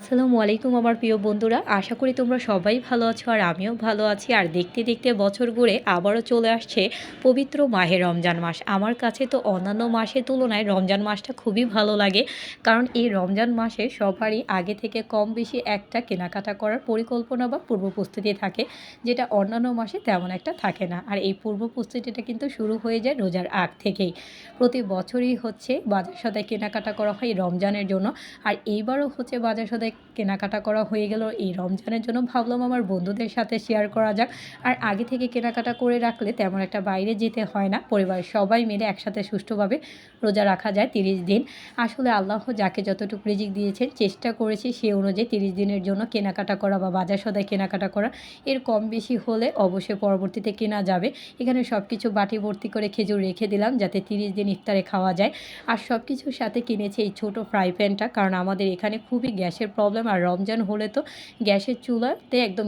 আসসালামু আলাইকুম আমার প্রিয় বন্ধুরা, আশা করি তোমরা সবাই ভালো আছো আর আমিও ভালো আছি। আর দেখতে দেখতে বছর ঘুরে আবারও চলে আসছে পবিত্র মাহে রমজান মাস। আমার কাছে তো অন্যান্য মাসের তুলনায় রমজান মাসটা খুবই ভালো লাগে, কারণ এই রমজান মাসে সবারই আগে থেকে কম বেশি একটা কেনাকাটা করার পরিকল্পনা বা পূর্ব প্রস্তুতি থাকে, যেটা অন্যান্য মাসে তেমন একটা থাকে না। আর এই পূর্ব প্রস্তুতিটা কিন্তু শুরু হয়ে যায় রোজার আগ থেকেই। প্রতি বছরই হচ্ছে বাজার সদাই কেনাকাটা করা হয় রমজানের জন্য। আর এইবারও হচ্ছে বাজার সদাই কেনাকাটা করা হয়ে গেল এই রমজানের জন্য। ভাবলাম আমার বন্ধুদের সাথে শেয়ার করা যাক। আর আগে থেকে কেনাকাটা করে রাখলে তেমন একটা বাইরে যেতে হয় না, পরিবারের সবাই মিলে একসাথে সুষ্ঠুভাবে রোজা রাখা যায় 30 দিন। আসলে আল্লাহ যাকে যতটুকু রিজিক দিয়েছেন চেষ্টা করেছি সে অনুযায়ী 30 দিনের জন্য কেনাকাটা করা বা বাজার সদাই কেনাকাটা করা। এর কম বেশি হলে অবশ্যই পরবর্তীতে কেনা যাবে। এখানে সব কিছু বাটি ভর্তি করে খেজুর রেখে দিলাম যাতে 30 দিন ইফতারে খাওয়া যায়। আর সব কিছুর সাথে কিনেছি এই ছোটো ফ্রাই প্যানটা, কারণ আমাদের এখানে খুবই গ্যাসের প্রবলেম। আর রমজান হলে তো গ্যাসের চুলাতে একদম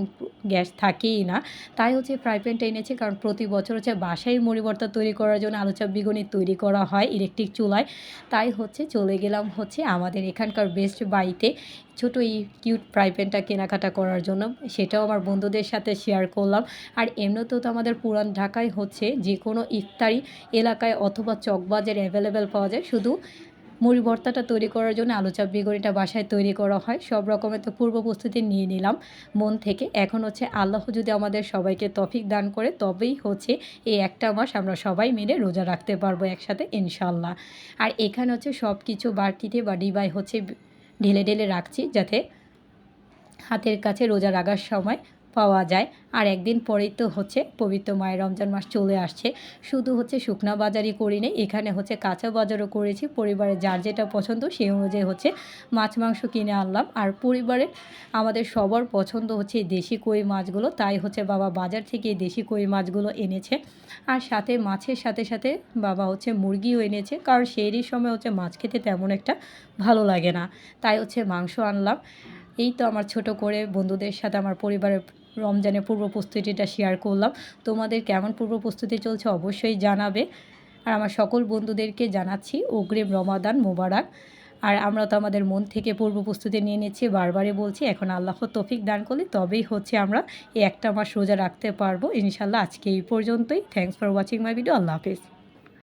গ্যাস থাকেই না। তাই হচ্ছে ফ্রাই প্যানটা এনেছি, কারণ প্রতি বছর হচ্ছে বাসায় মুড়ি ভর্তা তৈরি করার জন্য আলু চাপ বেগুনি তৈরি করা হয় ইলেকট্রিক চুলায়। তাই হচ্ছে চলে গেলাম হচ্ছে আমাদের এখানকার বেস্ট বাইতে ছোটো এই কিউট ফ্রাই প্যানটা কেনাকাটা করার জন্য। সেটাও আমার বন্ধুদের সাথে শেয়ার করলাম। আর এমনিতেও তো আমাদের পুরান ঢাকায় হচ্ছে যে কোনো ইফতারি এলাকায় অথবা চকবাজার অ্যাভেলেবেল পাওয়া যায়। শুধু মুড়ি ভর্তাটা তৈরি করার জন্য আলু চাপ বেগুনিটা বাসায় তৈরি করা হয়। সব রকমের তো পূর্ব প্রস্তুতি নিয়ে নিলাম মন থেকে। এখন হচ্ছে আল্লাহ যদি আমাদের সবাইকে তৌফিক দান করে তবেই হচ্ছে এই একটা মাস আমরা সবাই মিলে রোজা রাখতে পারবো একসাথে ইনশাল্লাহ। আর এখানে হচ্ছে সব কিছু বাটিতে বা ডিবায় হচ্ছে ঢেলে ঢেলে রাখছি যাতে হাতের কাছে রোজা রাখার সময় পাওয়া যায়। আর একদিন পরেই তো হচ্ছে পবিত্র মায়ের রমজান মাস চলে আসছে। শুধু হচ্ছে শুকনা বাজারই করি নি, এখানে হচ্ছে কাঁচা বাজারও করেছি। পরিবারে যার যেটা পছন্দ সেই অনুযায়ী হচ্ছে মাছ মাংস কিনে আনলাম। আর পরিবারে আমাদের সবার পছন্দ হচ্ছে এই দেশি কই মাছগুলো, তাই হচ্ছে বাবা বাজার থেকে এই দেশি কই মাছগুলো এনেছে। আর সাথে মাছের সাথে সাথে বাবা হচ্ছে মুরগিও এনেছে, কারণ সেই সময় হচ্ছে মাছ খেতে তেমন একটা ভালো লাগে না। তাই হচ্ছে মাংস আনলাম। এই তো আমার ছোট করে বন্ধুদের সাথে আমার পরিবারের রমজানের পূর্ব প্রস্তুতিটা শেয়ার করলাম। তোমাদের কেমন পূর্ব প্রস্তুতি চলছে অবশ্যই জানাবে। আর আমার সকল বন্ধুদেরকে জানাচ্ছি অগ্রিম রমাদান মোবারক। আর আমরা তো আমাদের মন থেকে পূর্ব প্রস্তুতি নিয়ে নিচ্ছি, বারবারই বলছি। এখন আল্লাহ তৌফিক দান করলে তবেই হচ্ছে আমরা এই একটা মাস রোজা রাখতে পারবো ইনশাল্লাহ। আজকে এই পর্যন্তই। Thanks for watching my video. Allah Hafiz.